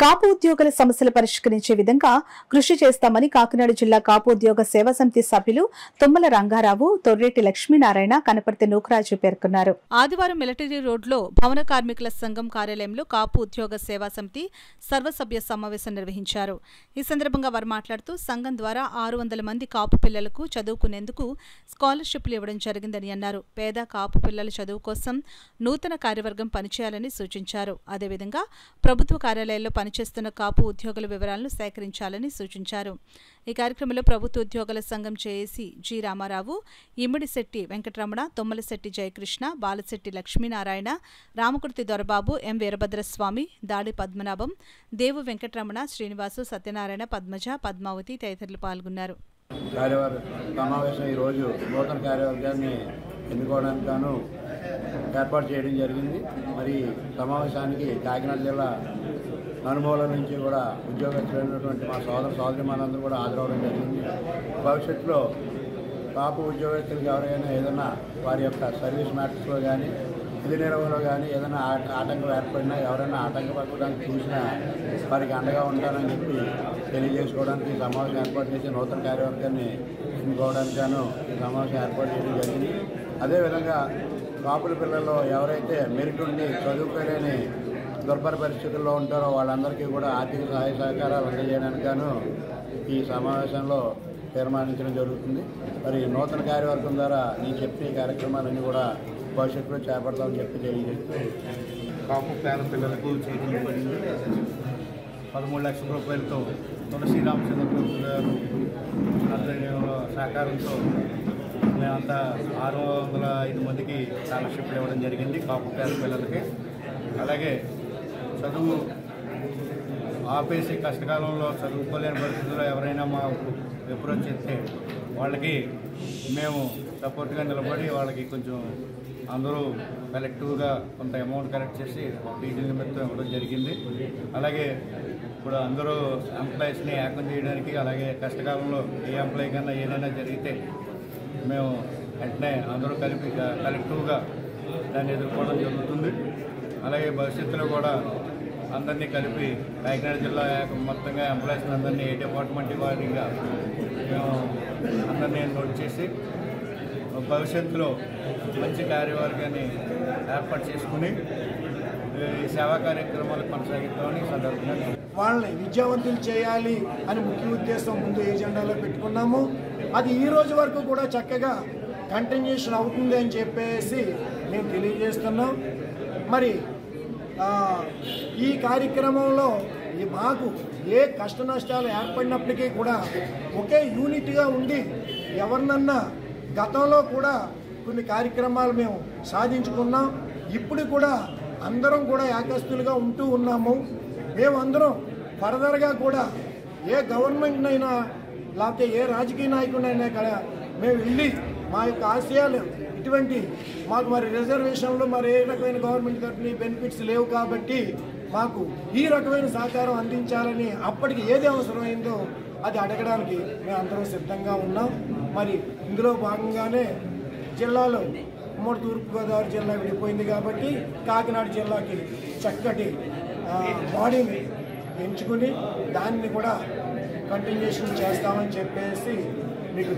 కాపు ఉద్యోగుల సమస్యలు పరిష్కరించే విధంగా కృషి చేస్తామని కాకినాడ జిల్లా కాపు ఉద్యోగ సేవా సమితి సభ్యులు తుమ్మల రంగారావు, తొర్రెటి లక్ష్మీనారాయణ, కనపర్తి నూకరాజు పేర్కొన్నారు. ఆదివారం మిలిటరీ రోడ్లో భవన కార్మికుల సంఘం కార్యాలయంలో కాపు ఉద్యోగ సేవా సమితి సర్వసభ్య సమావేశం నిర్వహించారు. ఈ సందర్భంగా వారు మాట్లాడుతూ సంఘం ద్వారా 600 మంది కాపు పిల్లలకు చదువుకునేందుకు స్కాలర్షిప్లు ఇవ్వడం జరిగిందని అన్నారు. పేద కాపు పిల్లల చదువు కోసం నూతన కార్యవర్గం పనిచేయాలని సూచించారు. అదేవిధంగా ప్రభుత్వ కార్యాలయాల్లో పనిచేస్తున్న కాపు ఉద్యోగుల వివరాలను సేకరించాలని సూచించారు. ఈ కార్యక్రమంలో ప్రభుత్వ ఉద్యోగుల సంఘం జేఏసీ జి రామారావు, ఇమ్మిడిశెట్టి వెంకటరమణ, తొమ్మలశెట్టి జయకృష్ణ, బాలశెట్టి లక్ష్మీనారాయణ, రామకుర్తి దొరబాబు, ఎం వీరభద్రస్వామి, దాడి పద్మనాభం, దేవు వెంకటరమణ, శ్రీనివాసు, సత్యనారాయణ, పద్మజ, పద్మావతి తదితరులు పాల్గొన్నారు. సమావేశం ఈరోజు నూతన కార్యవర్గాన్ని ఎన్నుకోవడానికి గాను ఏర్పాటు చేయడం జరిగింది. మరి సమావేశానికి కాకినాడ జిల్లా నలుమూలల నుంచి కూడా ఉద్యోగస్తులైనటువంటి మా సోదరిమణులందరూ కూడా హాజరవడం జరిగింది. భవిష్యత్తులో కాపు ఉద్యోగస్తులకు ఎవరైనా ఏదైనా వారి యొక్క సర్వీస్ మ్యాటర్స్లో కానీ విధి నిర్వహణలో కానీ ఏదైనా ఆటంకం ఏర్పడినా, ఎవరైనా ఆటంకపడడానికి చూసినా వారికి అండగా ఉంటారని చెప్పి తెలియజేసుకోవడానికి ఈ సమావేశం ఏర్పాటు చేసి నూతన కార్యవర్గాన్ని ఎన్నుకోవడానికి గాను ఈ సమావేశం ఏర్పాటు చేయడం జరిగింది. అదేవిధంగా కాపుల పిల్లల్లో ఎవరైతే మెరిట్ ఉండి చదువుకోలేని దుర్భర పరిస్థితుల్లో ఉంటారో వాళ్ళందరికీ కూడా ఆర్థిక సహాయ సహకారాలు అందజేయడానికి గాను ఈ సమావేశంలో తీర్మానించడం జరుగుతుంది. మరి నూతన కార్యవర్గం ద్వారా నేను చెప్పిన ఈ కార్యక్రమాలన్నీ కూడా భవిష్యత్తులో చేపడతామని చెప్పి తెలియజేస్తుంది. కాపు పేద పిల్లలకు చేయించబడింది 13 లక్షల రూపాయలతో తులసి రామచంద్రప్రభు గారు ఆధ్వర్యంలో సహకారంతో మేమంతా 605 మందికి స్కాలర్షిప్లు ఇవ్వడం జరిగింది కాపు పేద పిల్లలకి. అలాగే చదువు ఆపేసి కష్టకాలంలో చదువుకోలేని పరిస్థితుల్లో ఎవరైనా మా అప్రోచ్ చేస్తే వాళ్ళకి మేము సపోర్ట్గా నిలబడి వాళ్ళకి కొంచెం అందరూ కలెక్టివ్గా కొంత అమౌంట్ కలెక్ట్ చేసి ఫీజుల నిమిత్తం ఇవ్వడం జరిగింది. అలాగే ఇప్పుడు అందరూ ఎంప్లాయీస్ని ఏకం చేయడానికి, అలాగే కష్టకాలంలో ఏ ఎంప్లాయీ కన్నా ఏదైనా జరిగితే మేము వెంటనే అందరూ కలిపి కలెక్టివ్గా దాన్ని ఎదుర్కోవడం జరుగుతుంది. అలాగే భవిష్యత్తులో కూడా అందరినీ కలిపి కాకినాడ జిల్లా మొత్తంగా ఎంప్లాయీస్ అందరినీ ఏ డిపార్ట్మెంట్ వారిగా మేము అందరినీ నోట్ చేసి భవిష్యత్తులో మంచి కార్యవర్గాన్ని ఏర్పాటు చేసుకుని ఈ సేవా కార్యక్రమాలు కొనసాగిద్దామని సందర్భంగా వాళ్ళని విద్యావంతులు చేయాలి అని ముఖ్య ఉద్దేశం ముందు ఎజెండాలో పెట్టుకున్నాము. అది ఈ రోజు వరకు కూడా చక్కగా కంటిన్యూషన్ అవుతుంది అని చెప్పేసి మేము తెలియజేస్తున్నాం. మరి ఈ కార్యక్రమంలో మాకు ఏ కష్ట నష్టాలు ఏర్పడినప్పటికీ కూడా ఒకే యూనిట్గా ఉండి ఎవరినన్నా గతంలో కూడా కొన్ని కార్యక్రమాలు మేము సాధించుకున్నాం. ఇప్పుడు కూడా అందరం కూడా ఏకస్తులుగా ఉంటూ ఉన్నాము. మేమందరం ఫర్దర్గా కూడా ఏ గవర్నమెంట్నైనా లేకపోతే ఏ రాజకీయ నాయకుడినైనా కూడా మేము వెళ్ళి మా యొక్క ఆశయాలు ఇటువంటి మాకు మరి రిజర్వేషన్లు మరి ఏ రకమైన గవర్నమెంట్ తరఫున బెనిఫిట్స్ లేవు కాబట్టి మాకు ఈ రకమైన సహకారం అందించాలని అప్పటికి ఏది అవసరమైందో అది అడగడానికి మేము అందరం సిద్ధంగా ఉన్నాం. మరి ఇందులో భాగంగానే జిల్లాలో ఉమ్మడి తూర్పుగోదావరి జిల్లా విడిపోయింది కాబట్టి కాకినాడ జిల్లాకి చక్కటి బాడీని ఎంచుకుని దాన్ని కూడా కంటిన్యూషన్ చేస్తామని చెప్పేసి మీకు